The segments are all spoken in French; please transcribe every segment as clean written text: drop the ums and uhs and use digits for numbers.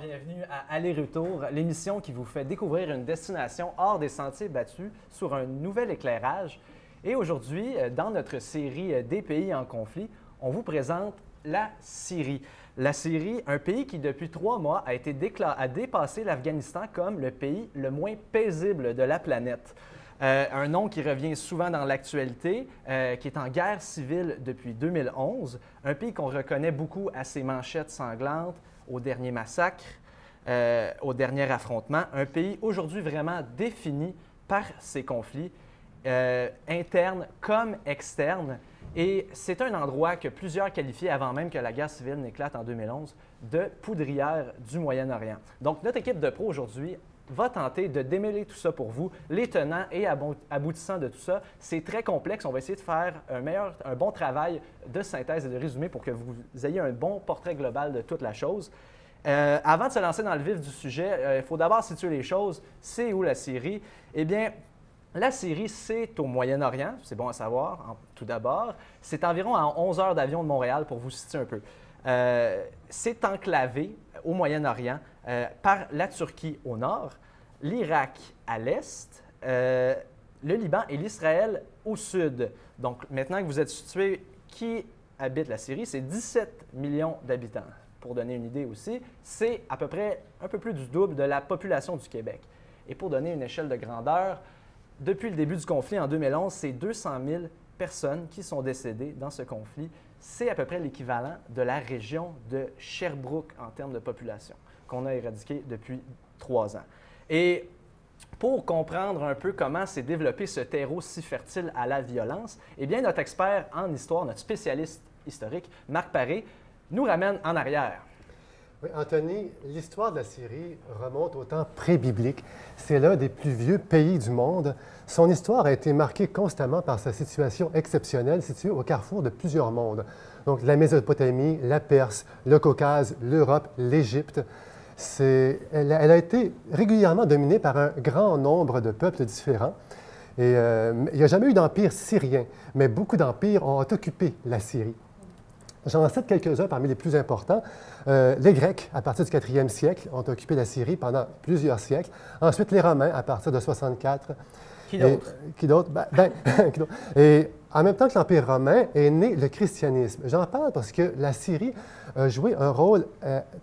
bienvenue à Aller-Retour, l'émission qui vous fait découvrir une destination hors des sentiers battus sur un nouvel éclairage. Et aujourd'hui, dans notre série des pays en conflit, on vous présente la Syrie. La Syrie, un pays qui depuis 3 mois a dépassé l'Afghanistan comme le pays le moins paisible de la planète. Un nom qui revient souvent dans l'actualité, qui est en guerre civile depuis 2011, un pays qu'on reconnaît beaucoup à ses manchettes sanglantes, aux derniers massacres, aux derniers affrontements, un pays aujourd'hui vraiment défini par ses conflits internes comme externes. Et c'est un endroit que plusieurs qualifiaient, avant même que la guerre civile n'éclate en 2011, de poudrière du Moyen-Orient. Donc, notre équipe de pros aujourd'hui va tenter de démêler tout ça pour vous, les tenants et aboutissants de tout ça. C'est très complexe. On va essayer de faire un bon travail de synthèse et de résumé pour que vous ayez un bon portrait global de toute la chose. Avant de se lancer dans le vif du sujet, il faut d'abord situer les choses. C'est où la Syrie? Eh bien, la Syrie, c'est au Moyen-Orient, c'est bon à savoir, tout d'abord. C'est environ à 11 heures d'avion de Montréal, pour vous situer un peu. C'est enclavé au Moyen-Orient par la Turquie au nord, l'Irak à l'est, le Liban et l'Israël au sud. Donc, maintenant que vous êtes situé, qui habite la Syrie? C'est 17 millions d'habitants. Pour donner une idée aussi, c'est à peu près un peu plus du double de la population du Québec. Et pour donner une échelle de grandeur, depuis le début du conflit en 2011, c'est 200 000 personnes qui sont décédées dans ce conflit. C'est à peu près l'équivalent de la région de Sherbrooke en termes de population, qu'on a éradiquée depuis 3 ans. Et pour comprendre un peu comment s'est développé ce terreau si fertile à la violence, eh bien, notre expert en histoire, notre spécialiste historique, Marc Paré, nous ramène en arrière. Oui, Anthony, l'histoire de la Syrie remonte au temps pré-biblique. C'est l'un des plus vieux pays du monde. Son histoire a été marquée constamment par sa situation exceptionnelle, située au carrefour de plusieurs mondes. Donc, la Mésopotamie, la Perse, le Caucase, l'Europe, l'Égypte. Elle a été régulièrement dominée par un grand nombre de peuples différents. Et il n'y a jamais eu d'empire syrien, mais beaucoup d'empires ont occupé la Syrie. J'en cite quelques-uns parmi les plus importants. Les Grecs, à partir du 4e siècle, ont occupé la Syrie pendant plusieurs siècles. Ensuite, les Romains, à partir de 64. Qui d'autre? Qui d'autre? Qui d'autre? Et en même temps que l'Empire romain est né le christianisme. J'en parle parce que la Syrie a joué un rôle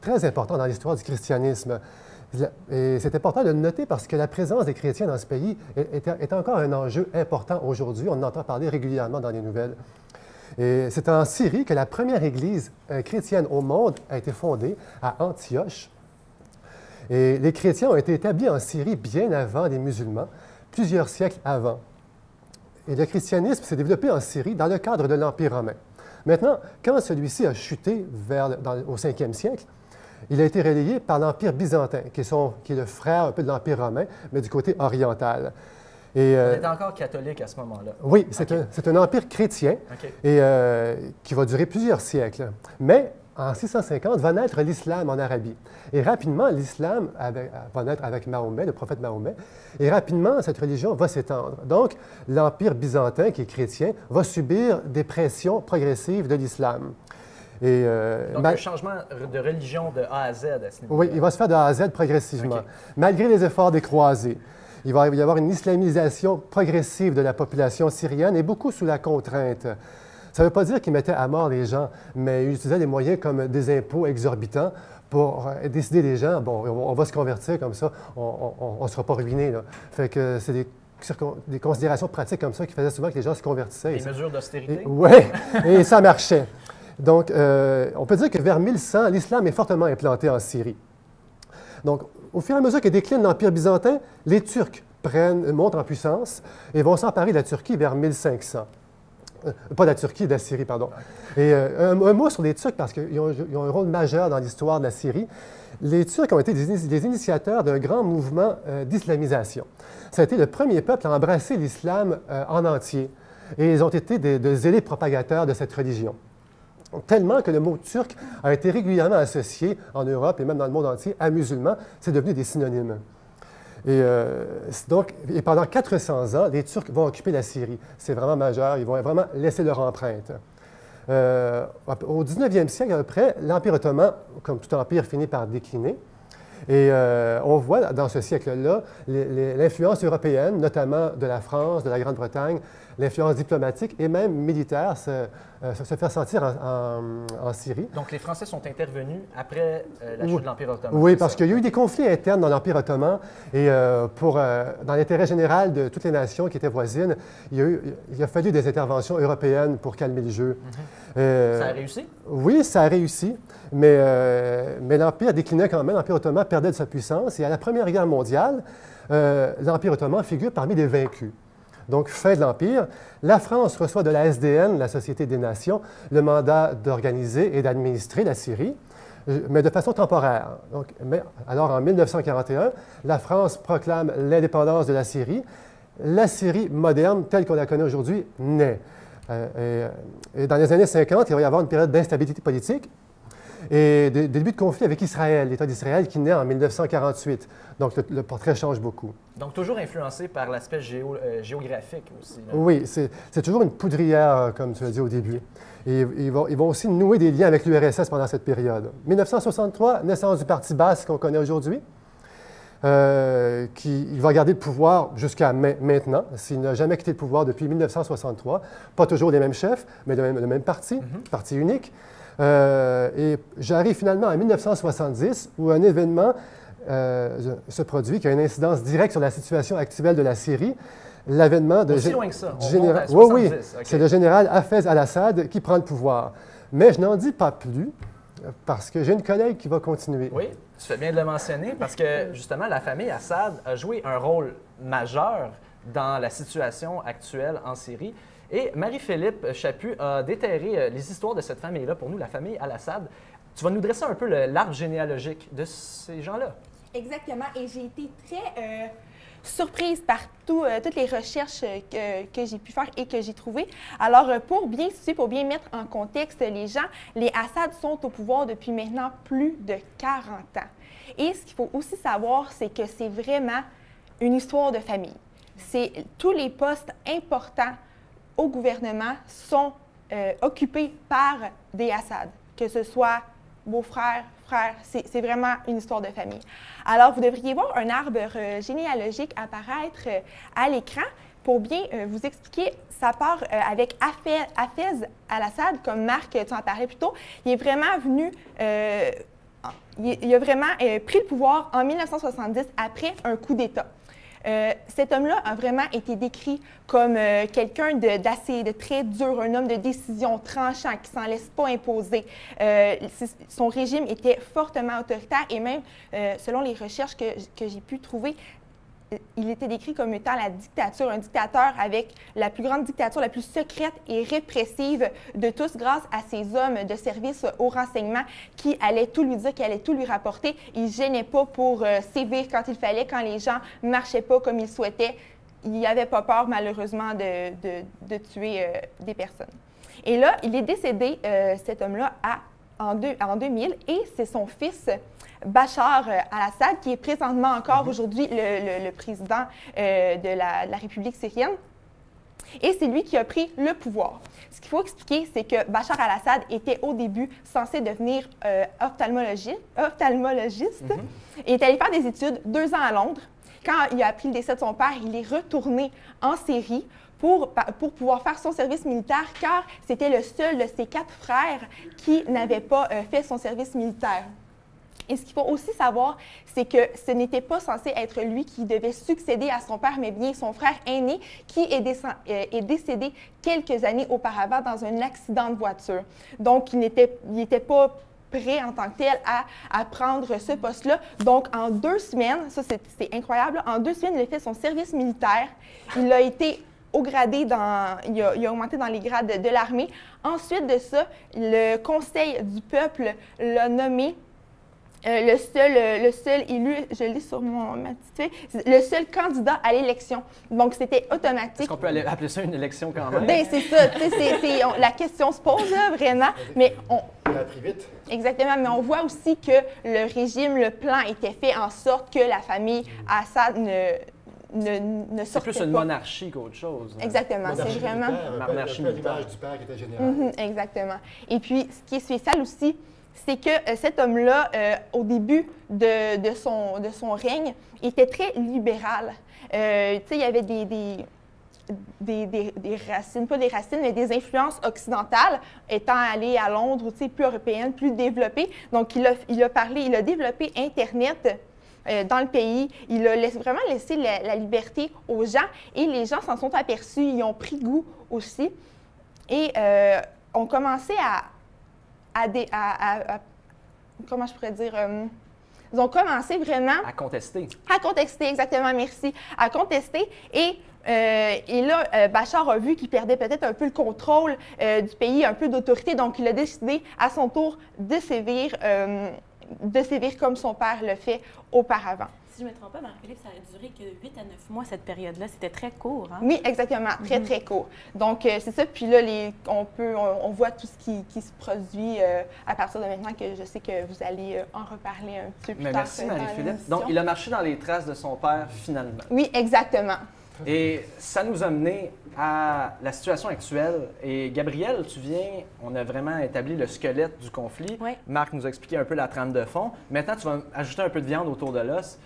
très important dans l'histoire du christianisme. Et c'est important de le noter parce que la présence des chrétiens dans ce pays est encore un enjeu important aujourd'hui. On en entend parler régulièrement dans les nouvelles. Et c'est en Syrie que la première église chrétienne au monde a été fondée, à Antioche. Et les chrétiens ont été établis en Syrie bien avant les musulmans, plusieurs siècles avant. Et le christianisme s'est développé en Syrie dans le cadre de l'Empire romain. Maintenant, quand celui-ci a chuté au 5e siècle, il a été relayé par l'Empire byzantin, qui est le frère un peu de l'Empire romain, mais du côté oriental. On était encore catholique à ce moment-là. Oui, c'est un empire chrétien et qui va durer plusieurs siècles. Mais en 650 va naître l'islam en Arabie. Et rapidement, l'islam va naître avec Mahomet, le prophète Mahomet. Et rapidement, cette religion va s'étendre. Donc, l'empire byzantin, qui est chrétien, va subir des pressions progressives de l'islam. Donc, un changement de religion de A à Z à ce niveau-là. Oui, il va se faire de A à Z progressivement, malgré les efforts des croisés. Il va y avoir une islamisation progressive de la population syrienne et beaucoup sous la contrainte. Ça ne veut pas dire qu'ils mettaient à mort les gens, mais ils utilisaient des moyens comme des impôts exorbitants pour décider les gens, bon, on va se convertir comme ça, on ne sera pas ruinés. Fait que c'est des considérations pratiques comme ça qui faisaient souvent que les gens se convertissaient. Des mesures d'austérité? Oui, et ça marchait. Donc, on peut dire que vers 1100, l'islam est fortement implanté en Syrie. Donc, au fur et à mesure que décline l'Empire byzantin, les Turcs montent en puissance et vont s'emparer de la Turquie vers 1500. Pas de la Turquie, de la Syrie, pardon. Et un mot sur les Turcs, parce qu'ils ont un rôle majeur dans l'histoire de la Syrie. Les Turcs ont été des initiateurs d'un grand mouvement d'islamisation. Ça a été le premier peuple à embrasser l'islam en entier. Et ils ont été de zélés propagateurs de cette religion. Tellement que le mot turc a été régulièrement associé en Europe et même dans le monde entier à musulman, c'est devenu des synonymes. Et pendant 400 ans, les Turcs vont occuper la Syrie. C'est vraiment majeur, ils vont vraiment laisser leur empreinte. Au 19e siècle, après, l'Empire ottoman, comme tout empire, finit par décliner. Et on voit dans ce siècle-là l'influence européenne, notamment de la France, de la Grande-Bretagne, l'influence diplomatique et même militaire se faire sentir en Syrie. Donc les Français sont intervenus après la chute de l'Empire ottoman. Oui, parce qu'il y a eu des conflits internes dans l'Empire ottoman et dans l'intérêt général de toutes les nations qui étaient voisines, il a fallu des interventions européennes pour calmer le jeu. Ça a réussi? Oui, ça a réussi, mais l'Empire déclinait quand même. L'Empire ottoman perdait de sa puissance et à la Première Guerre mondiale, l'Empire ottoman figure parmi les vaincus. Donc, fin de l'Empire, la France reçoit de la SDN, la Société des Nations, le mandat d'organiser et d'administrer la Syrie, mais de façon temporaire. Donc, alors, en 1941, la France proclame l'indépendance de la Syrie. La Syrie moderne, telle qu'on la connaît aujourd'hui, naît. Et dans les années 50, il va y avoir une période d'instabilité politique et des débuts de conflit avec Israël, l'État d'Israël qui naît en 1948. Donc, le portrait change beaucoup. Donc, toujours influencé par l'aspect géographique aussi. Là. Oui, c'est toujours une poudrière, comme tu l'as dit au début. Et ils vont aussi nouer des liens avec l'URSS pendant cette période. 1963, naissance du Parti basse qu'on connaît aujourd'hui, il va garder le pouvoir jusqu'à maintenant, s'il n'a jamais quitté le pouvoir depuis 1963. Pas toujours les mêmes chefs, mais le même parti, parti unique. Et j'arrive finalement en 1970, où un événement se produit qui a une incidence directe sur la situation actuelle de la Syrie. L'avènement de aussi loin que ça. Oui, okay. C'est le général Hafez al-Assad qui prend le pouvoir. Mais je n'en dis pas plus parce que j'ai une collègue qui va continuer. Oui, tu fais bien de le mentionner parce que justement, la famille Assad a joué un rôle majeur dans la situation actuelle en Syrie. Et Marie-Philippe Chaput a déterré les histoires de cette famille-là pour nous, la famille Al-Assad. Tu vas nous dresser un peu l'arbre généalogique de ces gens-là. Exactement. Et j'ai été très surprise par toutes les recherches que j'ai pu faire et que j'ai trouvées. Alors, pour bien situer, pour bien mettre en contexte les gens, les Assad sont au pouvoir depuis maintenant plus de 40 ans. Et ce qu'il faut aussi savoir, c'est que c'est vraiment une histoire de famille. Tous les postes importants au gouvernement sont occupés par des Assad, que ce soit beaux-frères, frères, c'est vraiment une histoire de famille. Alors, vous devriez voir un arbre généalogique apparaître à l'écran. Pour bien vous expliquer, ça part avec Hafez al-Assad, comme Marc, tu en parlais plus tôt. Il est vraiment venu, il a vraiment pris le pouvoir en 1970 après un coup d'État. Cet homme-là a vraiment été décrit comme quelqu'un de très dur, un homme de décision tranchant, qui ne s'en laisse pas imposer. Son régime était fortement autoritaire et même, selon les recherches que j'ai pu trouver, il était décrit comme étant la dictature, un dictateur avec la plus grande dictature, la plus secrète et répressive de tous grâce à ces hommes de service au renseignement qui allaient tout lui dire, qui allaient tout lui rapporter. Il ne gênait pas pour sévir quand il fallait, quand les gens ne marchaient pas comme il souhaitait. Il n'y avait pas peur, malheureusement, de tuer des personnes. Et là, il est décédé, cet homme-là, en 2000, et c'est son fils, Bachar al-Assad, qui est présentement encore aujourd'hui le président de la République syrienne. Et c'est lui qui a pris le pouvoir. Ce qu'il faut expliquer, c'est que Bachar al-Assad était au début censé devenir ophtalmologiste. Il est allé faire des études 2 ans à Londres. Quand il a appris le décès de son père, il est retourné en Syrie pour pouvoir faire son service militaire, car c'était le seul de ses 4 frères qui n'avait pas fait son service militaire. Et ce qu'il faut aussi savoir, c'est que ce n'était pas censé être lui qui devait succéder à son père, mais bien son frère aîné qui est décédé quelques années auparavant dans un accident de voiture. Donc, il n'était pas prêt en tant que tel à prendre ce poste-là. Donc, en 2 semaines, ça c'est incroyable, en 2 semaines, il a fait son service militaire. Il a été il a augmenté dans les grades de l'armée. Ensuite de ça, le Conseil du peuple l'a nommé le seul élu, je lis sur ma petite feuille, le seul candidat à l'élection. Donc, c'était automatique. Est-ce qu'on peut appeler ça une élection quand même? Bien, c'est ça. La question se pose, là, vraiment. Mais il a pris vite. Exactement. Mais on voit aussi que le régime, le plan était fait en sorte que la famille Assad ne sortait pas. C'est plus une monarchie qu'autre chose. Exactement. C'est vraiment... Monarchie militaire. Du père qui était général. Exactement. Et puis, ce qui est spécial aussi, c'est que cet homme-là, au début de son règne, était très libéral. Tu sais, il y avait des racines, pas des racines, mais des influences occidentales, étant allé à Londres, tu sais, plus européenne, plus développée. Donc, il a développé Internet dans le pays. Il a vraiment laissé la liberté aux gens et les gens s'en sont aperçus, ils ont pris goût aussi et ont commencé comment je pourrais dire, ils ont commencé vraiment à contester. À contester, exactement, merci. À contester et là, Bachar a vu qu'il perdait peut-être un peu le contrôle du pays, un peu d'autorité, donc il a décidé à son tour de sévir comme son père le fait auparavant. Si je ne me trompe pas, Marie-Philippe, ça a duré que 8 à 9 mois, cette période-là. C'était très court, hein? Oui, exactement. Très, très court. Donc, c'est ça. Puis là, on voit tout ce qui se produit à partir de maintenant, que je sais que vous allez en reparler un petit peu plus tard. Merci, Marie-Philippe. Donc, il a marché dans les traces de son père, finalement. Oui, exactement. Et ça nous a mené à la situation actuelle. Et Gabrielle, on a vraiment établi le squelette du conflit. Oui. Marc nous a expliqué un peu la trame de fond. Maintenant, tu vas ajouter un peu de viande autour de l'os.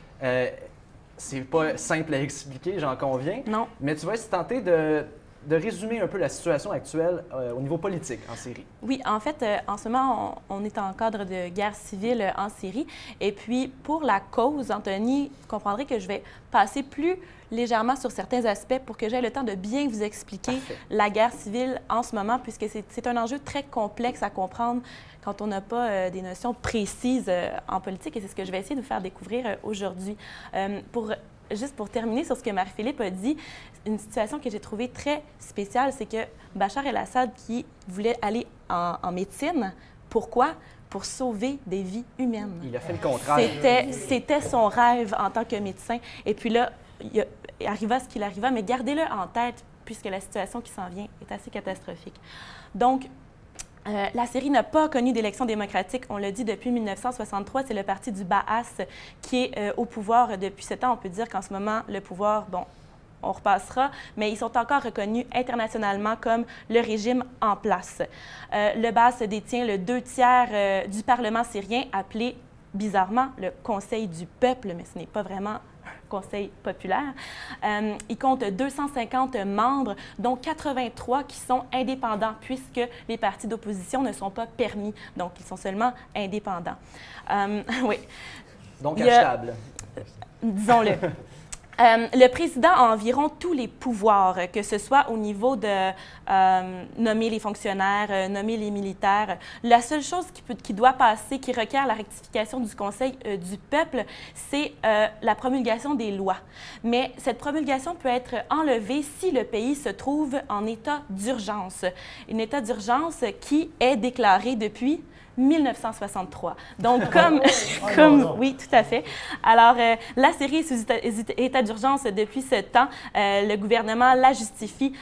C'est pas simple à expliquer, j'en conviens. Non. Mais tu vas essayer de tenter de résumer un peu la situation actuelle au niveau politique en Syrie. Oui, en fait, en ce moment, on est en cadre de guerre civile en Syrie. Et puis, pour la cause, Anthony, vous comprendrez que je vais passer plus légèrement sur certains aspects pour que j'aie le temps de bien vous expliquer la guerre civile en ce moment, puisque c'est un enjeu très complexe à comprendre quand on n'a pas des notions précises en politique. Et c'est ce que je vais essayer de vous faire découvrir aujourd'hui. Juste pour terminer sur ce que Marie-Philippe a dit, une situation que j'ai trouvée très spéciale, c'est que Bachar el-Assad, qui voulait aller en médecine, pourquoi? Pour sauver des vies humaines. Il a fait le contraire. C'était son rêve en tant que médecin. Et puis là, il arriva ce qu'il arriva, mais gardez-le en tête, puisque la situation qui s'en vient est assez catastrophique. Donc, la Syrie n'a pas connu d'élection démocratique, on l'a dit, depuis 1963. C'est le parti du Baas qui est au pouvoir depuis 7 ans. On peut dire qu'en ce moment, le pouvoir, bon, on repassera, mais ils sont encore reconnus internationalement comme le régime en place. Le Baas détient le 2/3 du Parlement syrien, appelé bizarrement le Conseil du peuple, mais ce n'est pas vraiment Conseil populaire. Il compte 250 membres, dont 83 qui sont indépendants, puisque les partis d'opposition ne sont pas permis. Donc, ils sont seulement indépendants. Oui. Donc, achetable. Disons-le. Le président a environ tous les pouvoirs, que ce soit au niveau de nommer les fonctionnaires, nommer les militaires. La seule chose qui doit passer, qui requiert la rectification du Conseil du peuple, c'est la promulgation des lois. Mais cette promulgation peut être enlevée si le pays se trouve en état d'urgence. Un état d'urgence qui est déclaré depuis 1963. Donc, oui, tout à fait. Alors, la Syrie est sous état d'urgence depuis ce temps. Le gouvernement la justifie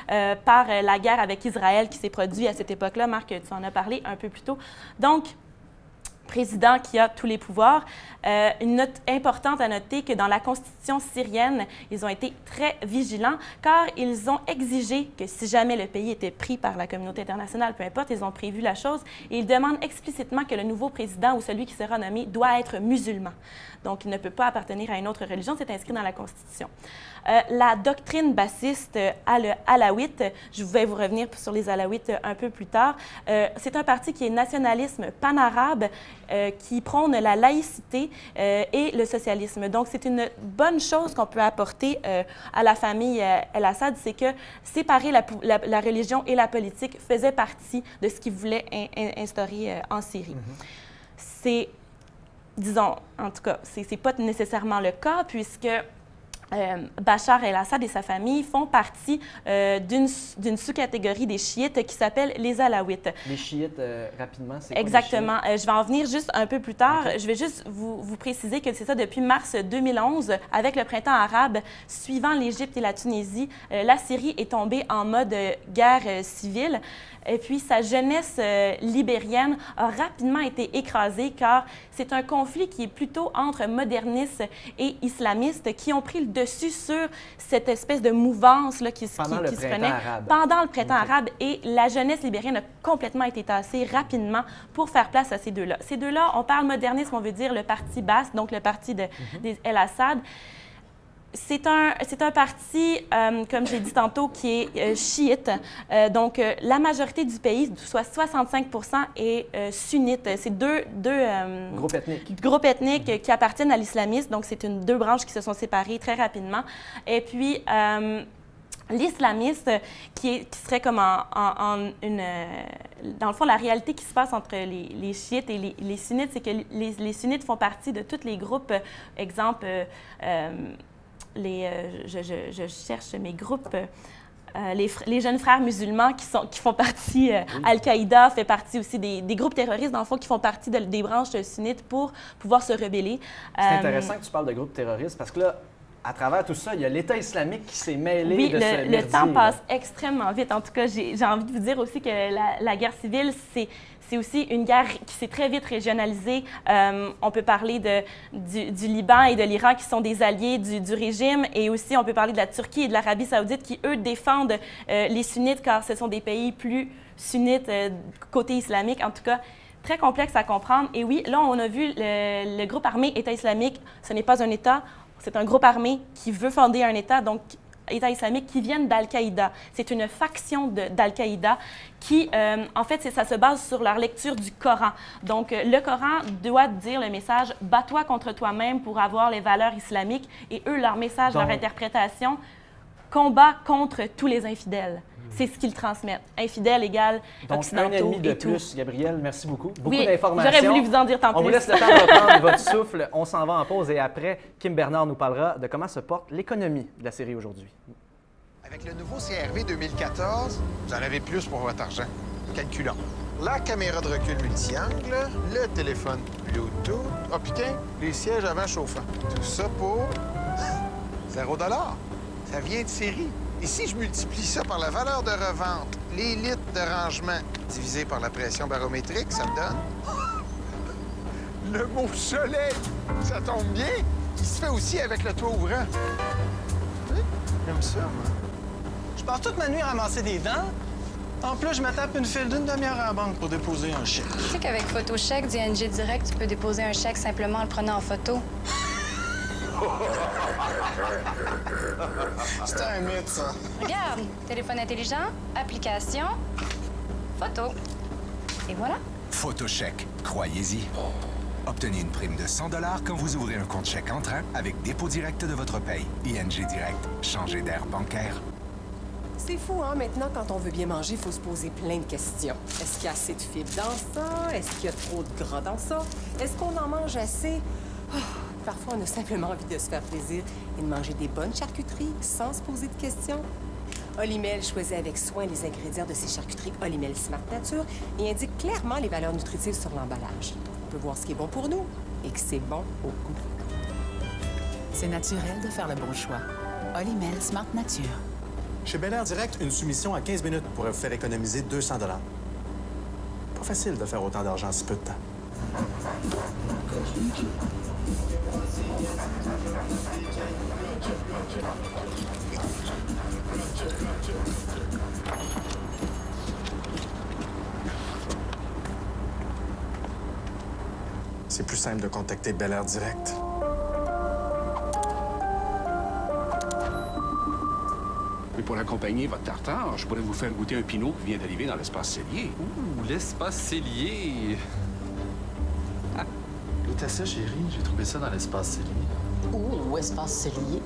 par la guerre avec Israël qui s'est produite à cette époque-là. Marc, tu en as parlé un peu plus tôt. Donc, président qui a tous les pouvoirs. Une note importante à noter que dans la constitution syrienne, ils ont été très vigilants car ils ont exigé que si jamais le pays était pris par la communauté internationale, peu importe, ils ont prévu la chose et ils demandent explicitement que le nouveau président ou celui qui sera nommé doit être musulman. Donc, il ne peut pas appartenir à une autre religion, c'est inscrit dans la Constitution. La doctrine bassiste alawite, je vais vous revenir sur les alawites un peu plus tard, c'est un parti qui est nationalisme panarabe, qui prône la laïcité et le socialisme. Donc, c'est une bonne chose qu'on peut apporter à la famille El-Assad, c'est que séparer la religion et la politique faisait partie de ce qu'ils voulaient instaurer en Syrie. C'est, disons, en tout cas, c'est pas nécessairement le cas, puisque Bachar el-Assad et sa famille font partie d'une sous-catégorie des chiites qui s'appelle les alaouites. Les chiites, rapidement, c'est quoi? Exactement. Je vais en venir juste un peu plus tard. Okay. Je vais juste vous préciser que c'est ça depuis mars 2011, avec le printemps arabe, suivant l'Égypte et la Tunisie, la Syrie est tombée en mode guerre civile. Et puis, sa jeunesse libérienne a rapidement été écrasée car c'est un conflit qui est plutôt entre modernistes et islamistes qui ont pris le dessus sur cette espèce de mouvance là, qui se prenait arabe. pendant le printemps arabe. Et la jeunesse libérienne a complètement été tassée rapidement pour faire place à ces deux-là. Ces deux-là, on parle modernisme, on veut dire le parti Baas, donc le parti des El Assad. C'est un parti, comme j'ai dit tantôt, qui est chiite. Donc, la majorité du pays, soit 65 est sunnite. C'est deux groupes ethniques qui appartiennent à l'islamisme. Donc, c'est deux branches qui se sont séparées très rapidement. Et puis, l'islamiste, qui serait comme dans le fond, la réalité qui se passe entre les chiites et les sunnites, c'est que les sunnites font partie de tous les groupes, exemple, je cherche mes groupes, les jeunes frères musulmans qui font partie, Al-Qaïda fait partie aussi des groupes terroristes, dans le fond, qui font partie des branches sunnites pour pouvoir se rebeller. C'est intéressant que tu parles de groupes terroristes parce que là, à travers tout ça, il y a l'État islamique qui s'est mêlé de ce merdier. Le temps passe extrêmement vite. En tout cas, j'ai envie de vous dire aussi que la guerre civile, c'est aussi une guerre qui s'est très vite régionalisée. On peut parler du Liban et de l'Iran qui sont des alliés du régime, et aussi on peut parler de la Turquie et de l'Arabie saoudite qui, eux, défendent les sunnites car ce sont des pays plus sunnites côté islamique. En tout cas, très complexe à comprendre. Et oui, là, on a vu le groupe armé État islamique. Ce n'est pas un État. C'est un groupe armé qui veut fonder un État, donc État islamique, qui viennent d'Al-Qaïda. C'est une faction d'Al-Qaïda qui, en fait, ça se base sur leur lecture du Coran. Donc, le Coran doit dire le message « Bats-toi contre toi-même pour avoir les valeurs islamiques ». Et eux, leur message, leur interprétation, « Combat contre tous les infidèles ». C'est ce qu'ils transmettent. Infidèle égale occidentaux. Donc, un ennemi de et plus, Gabrielle. Merci beaucoup. Beaucoup oui, d'informations. J'aurais voulu vous en dire tant plus. On vous laisse le temps de reprendre votre souffle. On s'en va en pause et après, Kim Bernard nous parlera de comment se porte l'économie de la série aujourd'hui. Avec le nouveau CRV 2014, vous en avez plus pour votre argent. Calculons. La caméra de recul multi-angle, le téléphone Bluetooth, oh putain, les sièges avant chauffants. Tout ça pour 0 $. Ça vient de série. Et si je multiplie ça par la valeur de revente, les litres de rangement divisé par la pression barométrique, ça me donne... Le mot soleil! Ça tombe bien! Il se fait aussi avec le toit ouvrant. Oui, j'aime ça, moi. Je passe toute ma nuit à ramasser des dents. En plus, je me tape une file d'une demi-heure à la banque pour déposer un chèque. Tu sais qu'avec PhotoCheck d'ING Direct, tu peux déposer un chèque simplement en le prenant en photo. C'est un mythe, ça. Regarde, téléphone intelligent, application, photo. Et voilà. PhotoCheck, croyez-y. Obtenez une prime de 100 $ quand vous ouvrez un compte chèque entrant avec dépôt direct de votre paye. ING Direct, changez d'air bancaire. C'est fou, hein? Maintenant, quand on veut bien manger, il faut se poser plein de questions. Est-ce qu'il y a assez de fibres dans ça? Est-ce qu'il y a trop de gras dans ça? Est-ce qu'on en mange assez? Oh, parfois, on a simplement envie de se faire plaisir et de manger des bonnes charcuteries sans se poser de questions. Olimel choisit avec soin les ingrédients de ses charcuteries Olimel Smart Nature et indique clairement les valeurs nutritives sur l'emballage. On peut voir ce qui est bon pour nous et que c'est bon au goût. C'est naturel de faire le bon choix. Olimel Smart Nature. Chez Bel Air Direct, une soumission à 15 minutes pourrait vous faire économiser 200 $. Pas facile de faire autant d'argent en si peu de temps. C'est plus simple de contacter Bel Air Direct. Mais pour accompagner votre tartare, je pourrais vous faire goûter un pinot qui vient d'arriver dans l'espace cellier. Ouh, l'espace cellier! Ah, goûte à ça, chérie. J'ai trouvé ça dans l'espace cellier. Ouh, espace cellier.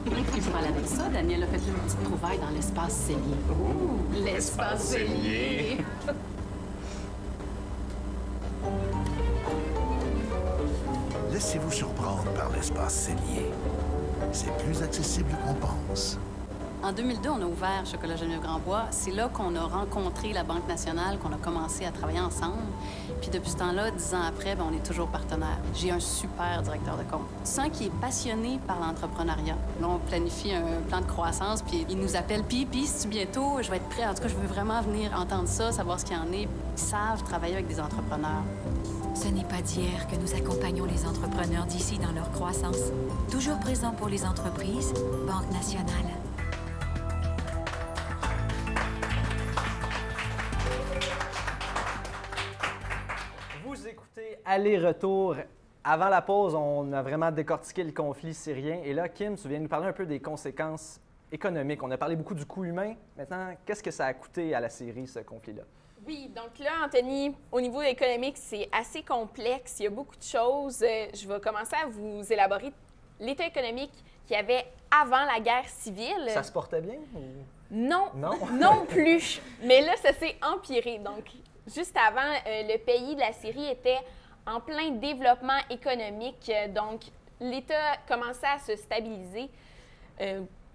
Il faut aller avec ça. Daniel a fait une petite trouvaille dans l'espace cellier. Ouh, l'espace cellier! Laissez-vous surprendre par l'espace cellier. C'est plus accessible qu'on pense. En 2002, on a ouvert Chocolat Geneviève-Grandbois. C'est là qu'on a rencontré la Banque nationale, qu'on a commencé à travailler ensemble. Puis depuis ce temps-là, 10 ans après, on est toujours partenaires. J'ai un super directeur de compte. Tu sens qu'il est passionné par l'entrepreneuriat. Là, on planifie un plan de croissance, puis il nous appelle. Puis si bientôt, je vais être prêt. En tout cas, je veux vraiment venir entendre ça, savoir ce qu'il y en est. Ils savent travailler avec des entrepreneurs. Ce n'est pas d'hier que nous accompagnons les entrepreneurs d'ici dans leur croissance. Toujours présents pour les entreprises, Banque nationale. Vous écoutez Aller-retour. Avant la pause, on a vraiment décortiqué le conflit syrien. Et là, Kim, tu viens nous parler un peu des conséquences économiques. On a parlé beaucoup du coût humain. Maintenant, qu'est-ce que ça a coûté à la Syrie, ce conflit-là? Oui, donc là, Anthony, au niveau économique, c'est assez complexe. Il y a beaucoup de choses. Je vais commencer à vous élaborer l'état économique qu'il y avait avant la guerre civile. Ça se portait bien? Ou... Non, non, non plus. Mais là, ça s'est empiré. Donc, juste avant, le pays de la Syrie était en plein développement économique. Donc, l'État commençait à se stabiliser,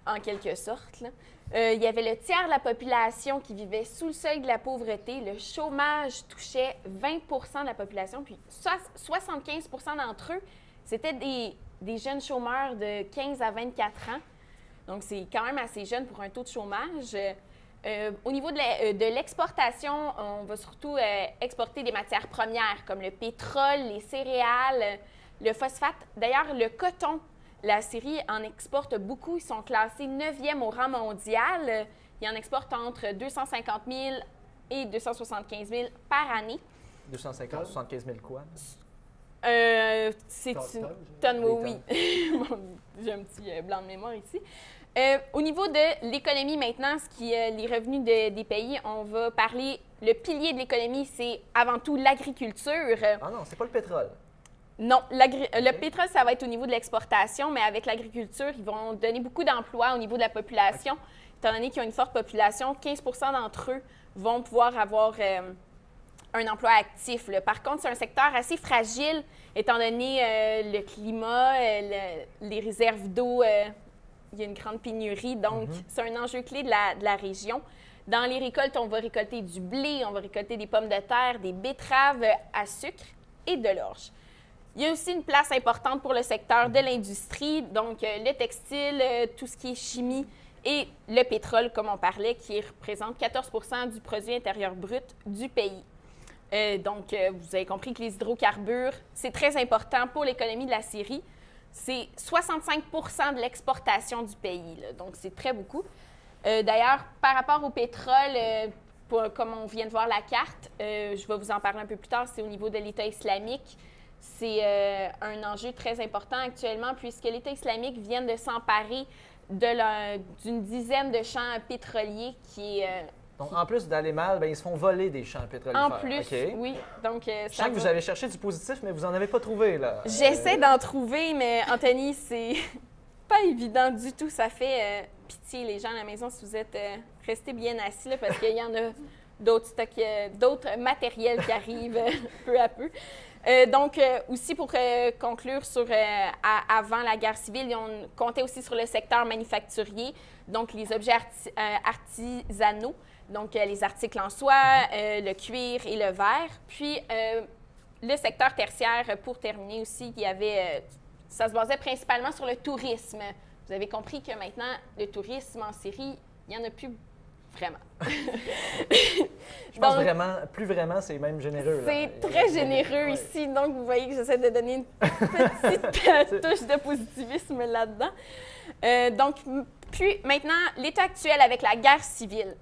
en quelque sorte, là. Il y avait le tiers de la population qui vivait sous le seuil de la pauvreté. Le chômage touchait 20 de la population, puis 75 d'entre eux, c'était des jeunes chômeurs de 15 à 24 ans. Donc, c'est quand même assez jeune pour un taux de chômage. Au niveau de l'exportation, on va surtout exporter des matières premières comme le pétrole, les céréales, le phosphate. D'ailleurs, le coton, la Syrie en exporte beaucoup. Ils sont classés 9e au rang mondial. Ils en exportent entre 250 000 et 275 000 par année. 250, 75 000 quoi? C'est une tonne, oui. J'ai un petit blanc de mémoire ici. Au niveau de l'économie maintenant, ce qui est les revenus des pays, on va parler, le pilier de l'économie, c'est avant tout l'agriculture. Ah non, c'est pas le pétrole. Non, le pétrole, ça va être au niveau de l'exportation, mais avec l'agriculture, ils vont donner beaucoup d'emplois au niveau de la population. Étant donné qu'ils ont une forte population, 15 d'entre eux vont pouvoir avoir un emploi actif. Là. Par contre, c'est un secteur assez fragile, étant donné le climat, les réserves d'eau, il y a une grande pénurie, donc c'est un enjeu clé de la région. Dans les récoltes, on va récolter du blé, on va récolter des pommes de terre, des betteraves à sucre et de l'orge. Il y a aussi une place importante pour le secteur de l'industrie, donc le textile, tout ce qui est chimie et le pétrole, comme on parlait, qui représente 14 du produit intérieur brut du pays. Donc, vous avez compris que les hydrocarbures, c'est très important pour l'économie de la Syrie. C'est 65 de l'exportation du pays, là, donc c'est très beaucoup. D'ailleurs, par rapport au pétrole, comme on vient de voir la carte, je vais vous en parler un peu plus tard, c'est au niveau de l'État islamique. C'est un enjeu très important actuellement puisque l'État islamique vient de s'emparer d'une dizaine de champs pétroliers qui est... Donc, en plus d'aller mal, bien, ils se font voler des champs pétroliers. En plus, oui. Donc, je sens que vous avez cherché du positif, mais vous n'en avez pas trouvé, là. J'essaie d'en trouver, mais Anthony, c'est pas évident du tout. Ça fait pitié, les gens à la maison, si vous êtes restés bien assis, là, parce qu'il y en a d'autres stocks, d'autres matériels qui arrivent peu à peu. Donc, aussi pour conclure sur avant la guerre civile, on comptait aussi sur le secteur manufacturier, donc les objets artisanaux, donc les articles en soie, le cuir et le verre. Puis, le secteur tertiaire, pour terminer aussi, il y avait, ça se basait principalement sur le tourisme. Vous avez compris que maintenant, le tourisme en Syrie, il n'y en a plus vraiment. Je pense plus vraiment, c'est même généreux. C'est très généreux ici, donc vous voyez que j'essaie de donner une petite touche de positivisme là-dedans. Donc, puis maintenant, l'état actuel avec la guerre civile.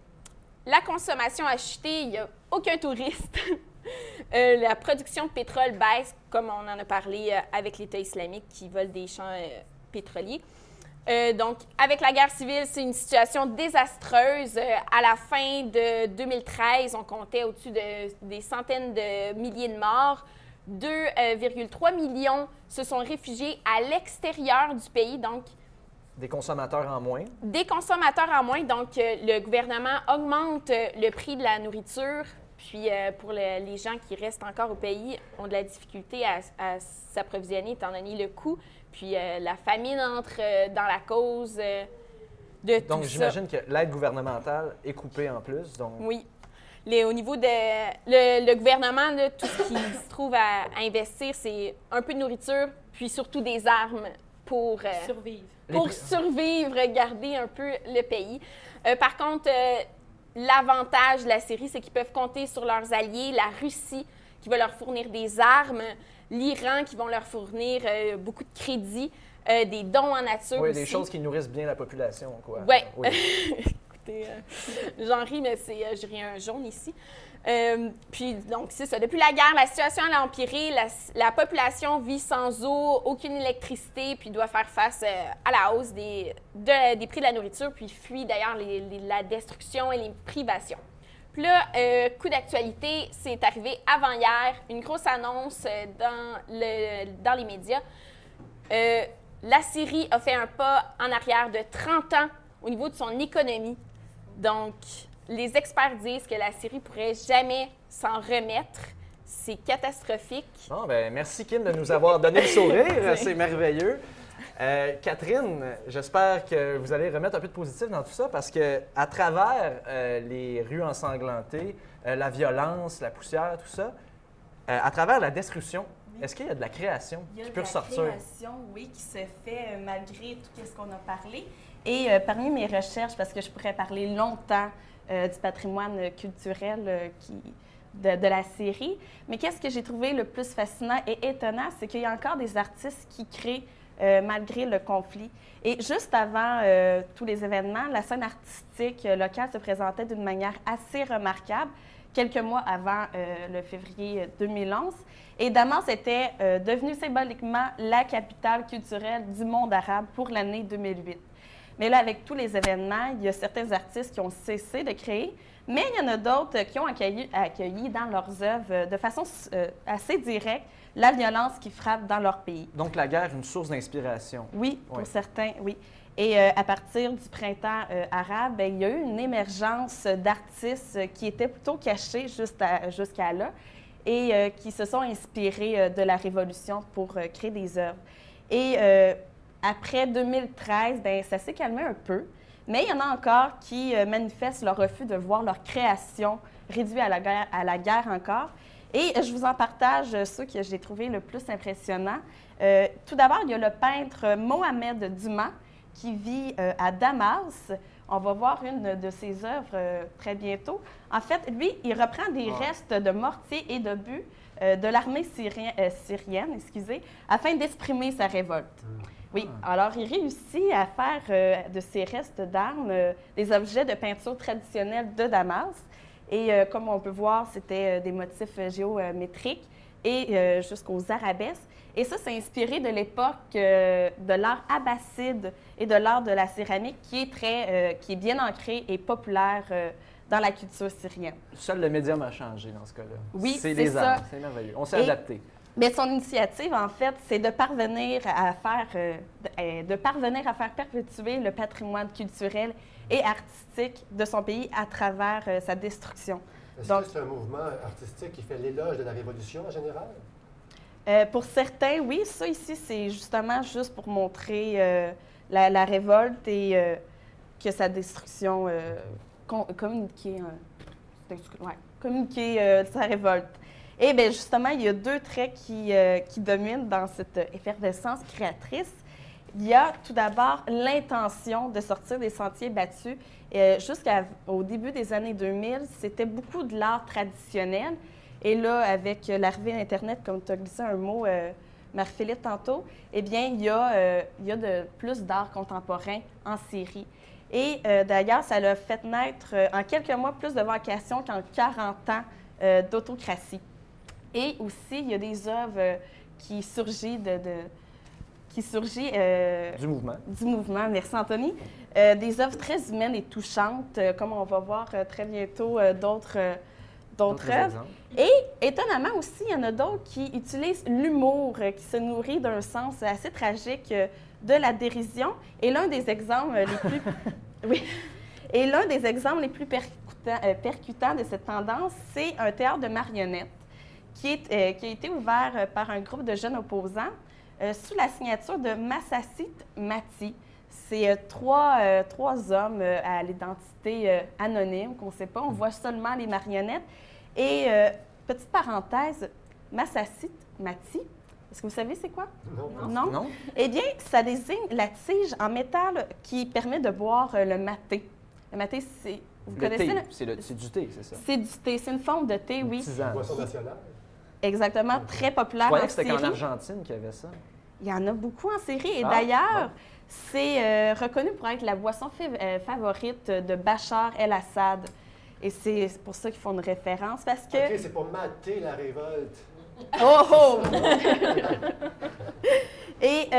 La consommation a chuté, il n'y a aucun touriste. La production de pétrole baisse, comme on en a parlé avec l'État islamique qui vole des champs pétroliers. Donc, avec la guerre civile, c'est une situation désastreuse. À la fin de 2013, on comptait au-dessus des centaines de milliers de morts. 2,3 millions se sont réfugiés à l'extérieur du pays, donc... Des consommateurs en moins. Des consommateurs en moins. Donc, le gouvernement augmente le prix de la nourriture. Puis, pour les gens qui restent encore au pays, ont de la difficulté à s'approvisionner, étant donné le coût. Puis la famine entre dans la cause de tout ça. Donc, j'imagine que l'aide gouvernementale est coupée en plus. Donc... Oui. Au niveau de... Le gouvernement, là, tout ce qui se trouve à investir, c'est un peu de nourriture, puis surtout des armes pour survivre. Pour survivre, garder un peu le pays. Par contre, l'avantage de la Syrie, c'est qu'ils peuvent compter sur leurs alliés, la Russie, qui va leur fournir des armes, l'Iran qui vont leur fournir beaucoup de crédits, des dons en nature Oui, aussi. des choses qui nourrissent bien la population, quoi. Ouais. Oui. Écoutez, j'en ris, mais j'ai rien un jaune ici. Puis, donc, c'est ça. Depuis la guerre, la situation a empiré. La population vit sans eau, aucune électricité, puis doit faire face à la hausse des prix de la nourriture, puis fuit d'ailleurs la destruction et les privations. Puis là, coup d'actualité, c'est arrivé avant-hier, une grosse annonce dans les médias. La Syrie a fait un pas en arrière de 30 ans au niveau de son économie. Donc, les experts disent que la Syrie pourrait jamais s'en remettre. C'est catastrophique. Bon, ben, merci, Kim, de nous avoir donné le sourire. C'est merveilleux. Catherine, j'espère que vous allez remettre un peu de positif dans tout ça parce que à travers les rues ensanglantées, la violence, la poussière, tout ça, à travers la destruction, est-ce qu'il y a de la création qui peut ressortir? Il y a de la création, oui, qui se fait malgré tout ce qu'on a parlé. Et parmi mes recherches, parce que je pourrais parler longtemps du patrimoine culturel de la Syrie, mais qu'est-ce que j'ai trouvé le plus fascinant et étonnant, c'est qu'il y a encore des artistes qui créent malgré le conflit. Et juste avant tous les événements, la scène artistique locale se présentait d'une manière assez remarquable, quelques mois avant le février 2011. Et Damas était devenue symboliquement la capitale culturelle du monde arabe pour l'année 2008. Mais là, avec tous les événements, il y a certains artistes qui ont cessé de créer, mais il y en a d'autres qui ont accueilli dans leurs œuvres de façon assez directe la violence qui frappe dans leur pays. Donc la guerre, une source d'inspiration. Oui, pour certains, oui. Et à partir du printemps arabe, bien, il y a eu une émergence d'artistes qui étaient plutôt cachés jusqu'à là et qui se sont inspirés de la Révolution pour créer des œuvres. Et après 2013, bien, ça s'est calmé un peu, mais il y en a encore qui manifestent leur refus de voir leur création réduite à la guerre encore. Et je vous en partage ceux que j'ai trouvés le plus impressionnants. Tout d'abord, il y a le peintre Mohamed Dumas qui vit à Damas. On va voir une de ses œuvres très bientôt. En fait, lui, il reprend des restes de mortiers et de buts de l'armée syrienne, afin d'exprimer sa révolte. Oui, alors il réussit à faire de ces restes d'armes des objets de peinture traditionnelle de Damas. Et comme on peut voir, c'était des motifs géométriques et jusqu'aux arabesques. Et ça, c'est inspiré de l'époque de l'art abbasside et de l'art de la céramique qui est bien ancré et populaire dans la culture syrienne. Seul le médium a changé dans ce cas-là. Oui, c'est les arts, c'est merveilleux. On s'est adapté. Mais son initiative, en fait, c'est de parvenir à faire perpétuer le patrimoine culturel et artistique de son pays à travers sa destruction. Est-ce que c'est un mouvement artistique qui fait l'éloge de la Révolution en général? Pour certains, oui. Ça ici, c'est justement juste pour montrer la révolte et que sa destruction communiquer sa révolte. Et bien, justement, il y a deux traits qui dominent dans cette effervescence créatrice. Il y a tout d'abord l'intention de sortir des sentiers battus. Jusqu'au début des années 2000, c'était beaucoup de l'art traditionnel. Et là, avec l'arrivée d'Internet, comme tu as glissé un mot, Marie-Philippe, tantôt, eh bien, il y a plus d'art contemporain en Syrie. Et d'ailleurs, ça l'a fait naître en quelques mois plus de vocations qu'en 40 ans d'autocratie. Et aussi, il y a des œuvres qui surgissent du mouvement. Du mouvement, merci Anthony. Des œuvres très humaines et touchantes, comme on va voir très bientôt d'autres œuvres. Et étonnamment aussi, il y en a d'autres qui utilisent l'humour, qui se nourrit d'un sens assez tragique de la dérision. Et l'un des exemples les plus percutants de cette tendance, c'est un théâtre de marionnettes qui a été ouvert par un groupe de jeunes opposants sous la signature de Massassit Mati. C'est trois hommes à l'identité anonyme, qu'on ne sait pas, on voit seulement les marionnettes. Et petite parenthèse, Massassit Mati, est-ce que vous savez c'est quoi? Non. Eh bien, ça désigne la tige en métal qui permet de boire le maté. Le maté, c'est... Vous connaissez c'est du thé, c'est ça? C'est du thé, c'est une forme de thé, oui. Une boisson nationale? Exactement, très populaire Je croyais en que c'était Syrie. qu'en Argentine qu'il y avait ça. Il y en a beaucoup en Syrie. Et Ah, d'ailleurs, bon. c'est reconnu pour être la boisson favorite de Bachar el-Assad. Et c'est pour ça qu'ils font une référence, parce que... OK, c'est pour mater la révolte. Oh, oh! Et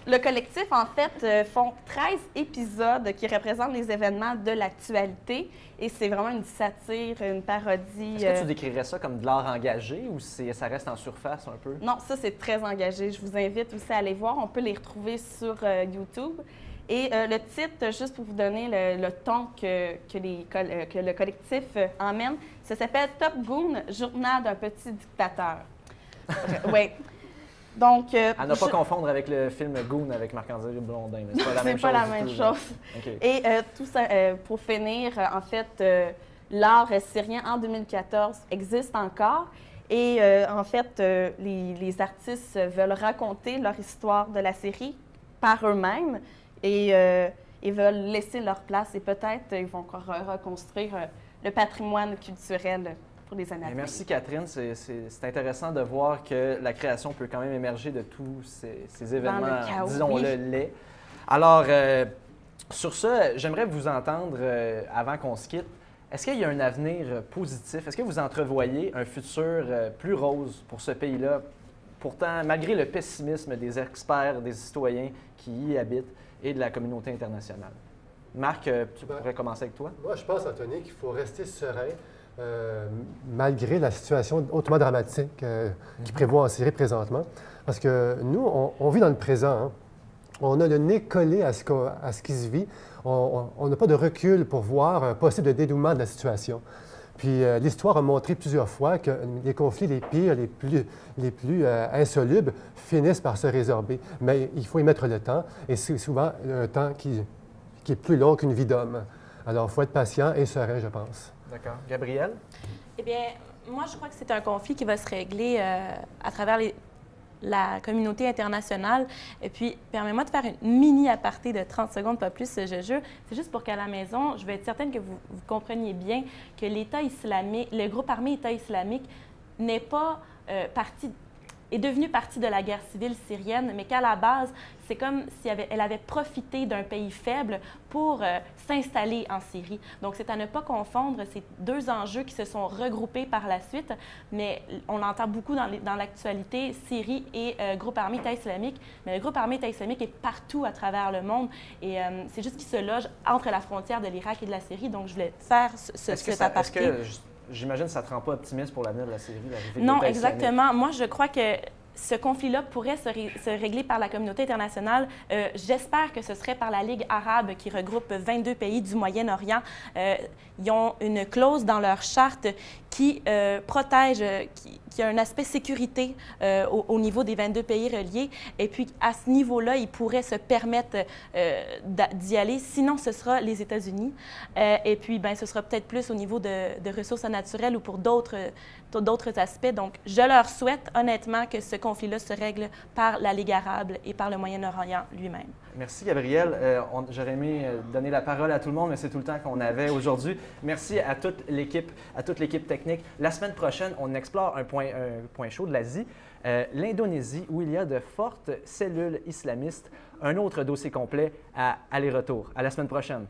le collectif, en fait, font 13 épisodes qui représentent les événements de l'actualité. Et c'est vraiment une satire, une parodie. Est-ce que tu décrirais ça comme de l'art engagé ou ça reste en surface un peu? Non, ça, c'est très engagé. Je vous invite aussi à aller voir. On peut les retrouver sur YouTube. Et le titre, juste pour vous donner le ton que le collectif emmène, ça s'appelle Top Goon, Journal d'un petit dictateur. Oui. Donc, À ne pas confondre avec le film Goon avec Marc-André Blondin. C'est pas la même c'est pas chose. la du même tout, là. chose. OK. Et tout ça, pour finir, en fait, l'art syrien en 2014 existe encore. Et en fait, les artistes veulent raconter leur histoire de la Syrie par eux-mêmes et ils veulent laisser leur place et peut-être ils vont reconstruire le patrimoine culturel pour les années à venir. Merci Catherine, c'est intéressant de voir que la création peut quand même émerger de tous ces événements, le chaos, disons-le, oui. laids. Alors, sur ce, j'aimerais vous entendre, avant qu'on se quitte, est-ce qu'il y a un avenir positif? Est-ce que vous entrevoyez un futur plus rose pour ce pays-là? Pourtant, malgré le pessimisme des experts, des citoyens qui y habitent et de la communauté internationale. Marc, tu pourrais commencer avec toi? Moi, je pense, Anthony, qu'il faut rester serein malgré la situation hautement dramatique qui prévoit en Syrie présentement. Parce que nous, on vit dans le présent. Hein. On a le nez collé à ce qui se vit. On n'a pas de recul pour voir un possible dénouement de la situation. Puis l'histoire a montré plusieurs fois que les conflits les pires, les plus insolubles, finissent par se résorber. Mais il faut y mettre le temps, et c'est souvent un temps qui est plus long qu'une vie d'homme. Alors, il faut être patient et serein, je pense. D'accord. Gabrielle? Eh bien, moi, je crois que c'est un conflit qui va se régler à travers la communauté internationale. Et puis, permets-moi de faire une mini-aparté de 30 secondes, pas plus, je jure. C'est juste pour qu'à la maison, je veux être certaine que vous compreniez bien que l'État islamique, le groupe armé État islamique n'est pas est devenu partie de la guerre civile syrienne, mais qu'à la base, c'est comme si elle avait profité d'un pays faible pour s'installer en Syrie. Donc, c'est à ne pas confondre ces deux enjeux qui se sont regroupés par la suite, mais on l'entend beaucoup dans l'actualité, Syrie et groupe armé État islamique, mais le groupe armé État islamique est partout à travers le monde et c'est juste qu'il se loge entre la frontière de l'Irak et de la Syrie, donc je voulais faire cet aparté. J'imagine que ça ne te rend pas optimiste pour l'avenir de la Syrie? Non, exactement. Moi, je crois que ce conflit-là pourrait se régler par la communauté internationale. J'espère que ce serait par la Ligue arabe qui regroupe 22 pays du Moyen-Orient. Ils ont une clause dans leur charte qui protège, qui a un aspect sécurité au niveau des 22 pays reliés. Et puis, à ce niveau-là, ils pourraient se permettre d'y aller. Sinon, ce sera les États-Unis. Et puis, ben, ce sera peut-être plus au niveau de ressources naturelles ou pour d'autres aspects. Donc, je leur souhaite honnêtement que ce conflit-là se règle par la Ligue arabe et par le Moyen-Orient lui-même. Merci, Gabrielle. J'aurais aimé donner la parole à tout le monde, mais c'est tout le temps qu'on avait aujourd'hui. Merci à toute l'équipe technique. La semaine prochaine, on explore un point chaud de l'Asie, l'Indonésie, où il y a de fortes cellules islamistes. Un autre dossier complet à aller-retour. À la semaine prochaine.